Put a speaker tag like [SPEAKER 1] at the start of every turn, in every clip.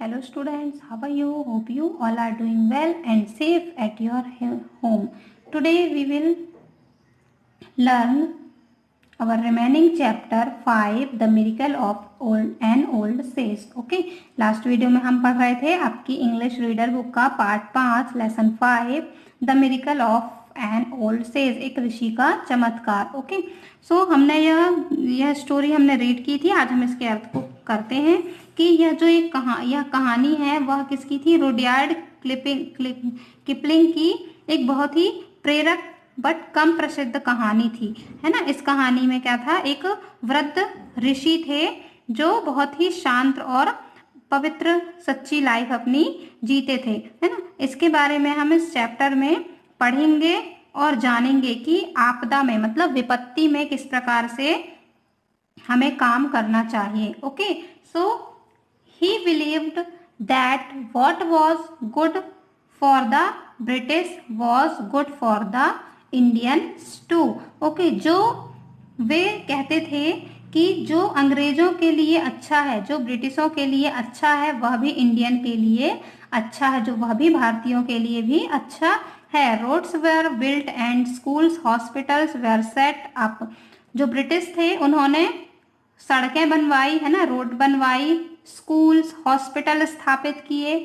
[SPEAKER 1] Hello students, how are you? Hope you all are doing well and safe at your home. Today we will learn our remaining chapter 5, The Miracle of Old Sage. Okay, last video में हम पढ़ रहे थे आपकी English reader book का part 5 lesson 5 the miracle of an old says, एक ऋषि का चमत्कार. ओके, सो हमने यह स्टोरी हमने रीड की थी. आज हम इसके अर्थ को करते हैं कि यह जो यह कहानी है वह किसकी थी? रुडयार्ड किपलिंग की एक बहुत ही प्रेरक बट कम प्रसिद्ध कहानी थी, है ना. इस कहानी में क्या था? एक वृद्ध ऋषि थे जो बहुत ही शांत और पवित्र सच्ची लाइफ अपनी जीते थे, है ना. इसके बारे में हम इस चैप्टर में पढ़ेंगे और जानेंगे कि आपदा में मतलब विपत्ति में किस प्रकार से हमें काम करना चाहिए. Okay, so he believed that what was good for the British was good for the Indians too. Okay, जो वे कहते थे कि जो अंग्रेजों के लिए अच्छा है, जो ब्रिटिशों के लिए अच्छा है, वह भी इंडियन के लिए अच्छा है, जो वह भी भारतीयों के लिए भी अच्छा है. Roads were built and schools hospitals were set up. जो ब्रिटिश थे उन्होंने सड़कें बनवाई, है ना, रोड बनवाई, स्कूल्स हॉस्पिटल स्थापित किए.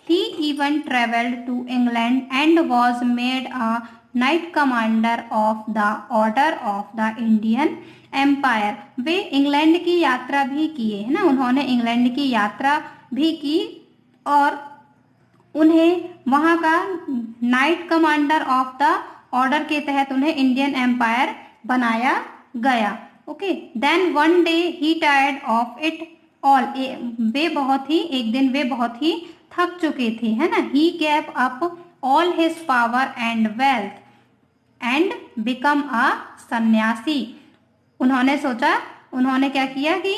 [SPEAKER 1] He even travelled to England and was made a knight commander of the order of the Indian empire. वे इंग्लैंड की यात्रा भी किए, है ना, उन्होंने इंग्लैंड की यात्रा भी की और उन्हें वहाँ का knight commander of the order के तहत उन्हें इंडियन एम्पायर बनाया गया. Okay, then one day he tired of it all. एक दिन वे बहुत ही थक चुके थे, है ना. He gave up all his power and wealth and become a sannyasi. उन्होंने सोचा, उन्होंने क्या किया कि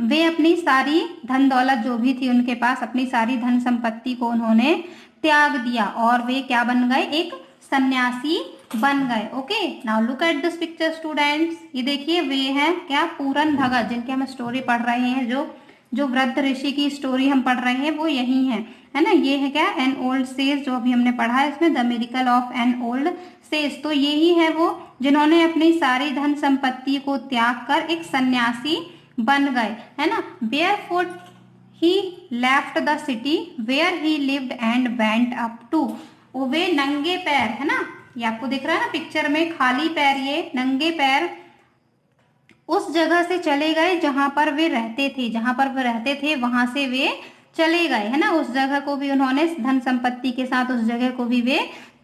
[SPEAKER 1] वे अपनी सारी धन दौलत जो भी थी उनके पास, अपनी सारी धन संपत्ति को उन्होंने त्याग दिया और वे क्या बन गए? एक सन्यासी बन गए. Okay, now look at this picture students. ये देखिए, वे हैं क्या? पूरन भगत, जिनकी हम स्टोरी पढ़ रहे हैं, जो वृद्ध ऋषि की स्टोरी हम पढ़ रहे हैं वो यही है, है ना. ये है क्या? एन ओल्ड सेज, जो अभी हमने पढ़ा है इसमें, the miracle of an old says. तो यही है वो जिन्होंने अपनी सारी धन संपत्ति को त्याग कर एक सन्यासी बन गए, है ना. Barefoot he left the city where he lived and went up to. वे नंगे पैर, है ना, ये आपको दिख रहा है ना पिक्चर में, खाली पैर, ये नंगे पैर उस जगह से चले गए जहां पर वे रहते थे. जहां पर वे रहते थे वहां से वे चले गए, है ना. उस जगह को भी उन्होंने धन संपत्ति के साथ उस जगह को भी वे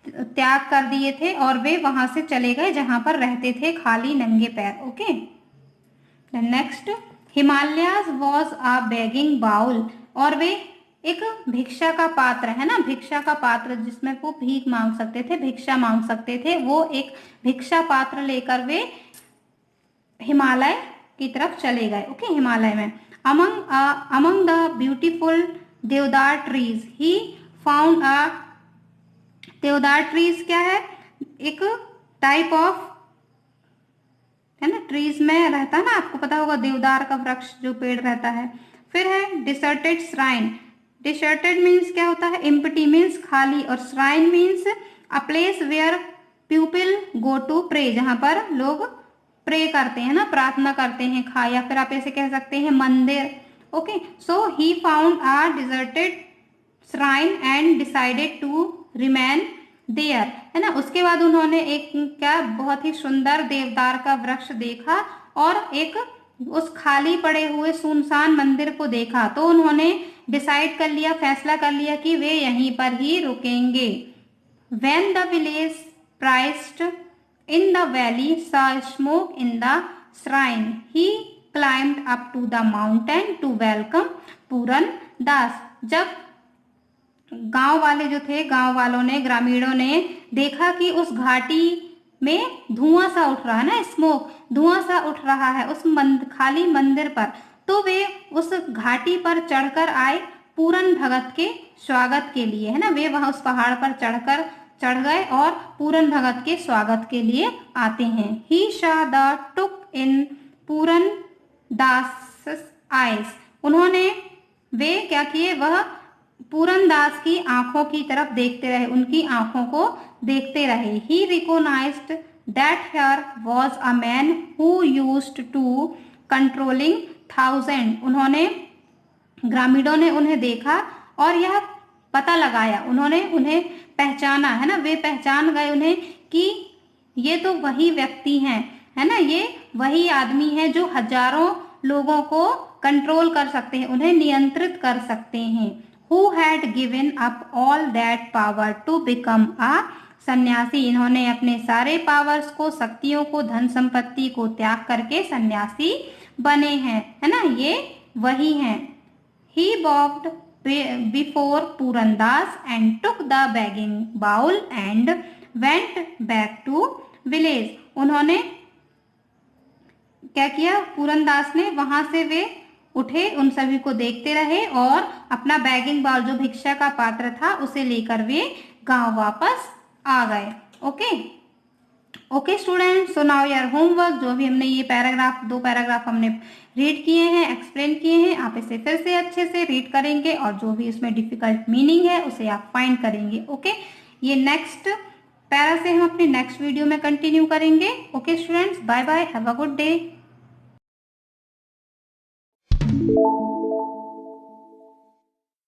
[SPEAKER 1] त्याग कर दिए थे और वे वहां से चले गए जहां पर रहते थे, खाली नंगे पैर. Okay, next, Himalayas was a begging bowl. और वे एक भिक्षा का पात्र, है ना, भिक्षा का पात्र जिसमें वो भीख मांग सकते थे, भिक्षा मांग सकते थे, वो एक भिक्षा पात्र लेकर वे हिमालय की तरफ चले गए. ओके, हिमालय में अमंग द ब्यूटीफुल देवदार ट्रीज ही फाउंड अ. देवदार ट्रीज क्या है? एक टाइप ऑफ, है ना, ट्रीज में रहता है ना, आपको पता होगा देवदार का वृक्ष जो पेड़ रहता है. फिर है डिसर्टेड श्राइन. डिसर्टेड मीन्स क्या होता है? एम्प्टी मीन्स खाली, और shrine means a place where people go to pray, जहां पर लोग प्रे करते हैं ना, प्रार्थना करते हैं, या फिर आप ऐसे कह सकते हैं मंदिर. Okay, so he found a deserted shrine and decided to remain there, है ना. उसके बाद उन्होंने एक क्या बहुत ही सुंदर देवदार का वृक्ष देखा और एक उस खाली पड़े हुए सुनसान मंदिर को देखा, तो उन्होंने डिसाइड कर लिया, फैसला कर लिया कि वे यहीं पर ही रुकेंगे. When the village priest in the valley saw smoke in the shrine, he climbed up to the mountain to welcome पूरन दास. जब गांव वाले जो थे, गांव वालों ने, ग्रामीणों ने देखा कि उस घाटी में धुआं सा उठ रहा है ना, स्मोक, धुआं सा उठ रहा है उस खाली मंदिर पर, तो वे उस घाटी पर चढ़कर आए पूरन भगत के स्वागत के लिए, है ना. वे वहां उस पहाड़ पर चढ़ गए और पूरन भगत के स्वागत के लिए आते हैं. He saw the took in Puran Das eyes. उन्होंने वे क्या किए, वह पूरनदास की आंखों की तरफ देखते रहे, उनकी आंखों को देखते रहे। He recognised that here was a man who used to controlling thousand. उन्होंने, ग्रामीणों ने उन्हें देखा और यह पता लगाया, उन्होंने उन्हें पहचाना, है ना, वे पहचान गए उन्हें कि ये तो वही व्यक्ति हैं, है ना, ये वही आदमी है जो हजारों लोगों को कंट्रोल कर सकते हैं, उन्हें नियंत्रित कर सकते हैं। Who had given up all that power to become a sanyasi. इन्होंने अपने सारे पावर्स को, शक्तियों को, धन संपत्ति को त्याग करके सन्यासी बने हैं, है ना, ये वही हैं। He bowed before Purandas and took the begging bowl and went back to village. उन्होंने क्या किया, पूरनदास ने, वहां से वे उठे, उन सभी को देखते रहे और अपना बैगिंग बाउल, जो भिक्षा का पात्र था, उसे लेकर वे गांव वापस आ गए। Okay okay student, so now your homework, जो भी हमने ये पैराग्राफ, 2 पैराग्राफ हमने रीड किए हैं, एक्सप्लेन किए हैं, आप इसे फिर से अच्छे से रीड करेंगे और जो भी इसमें डिफिकल्ट मीनिंग है उसे आप फाइंड करेंगे। ओके, ये नेक्स्ट पैरा से हम अपने नेक्स्ट वीडियो में कंटिन्यू करेंगे। Okay students, bye bye, have a good day.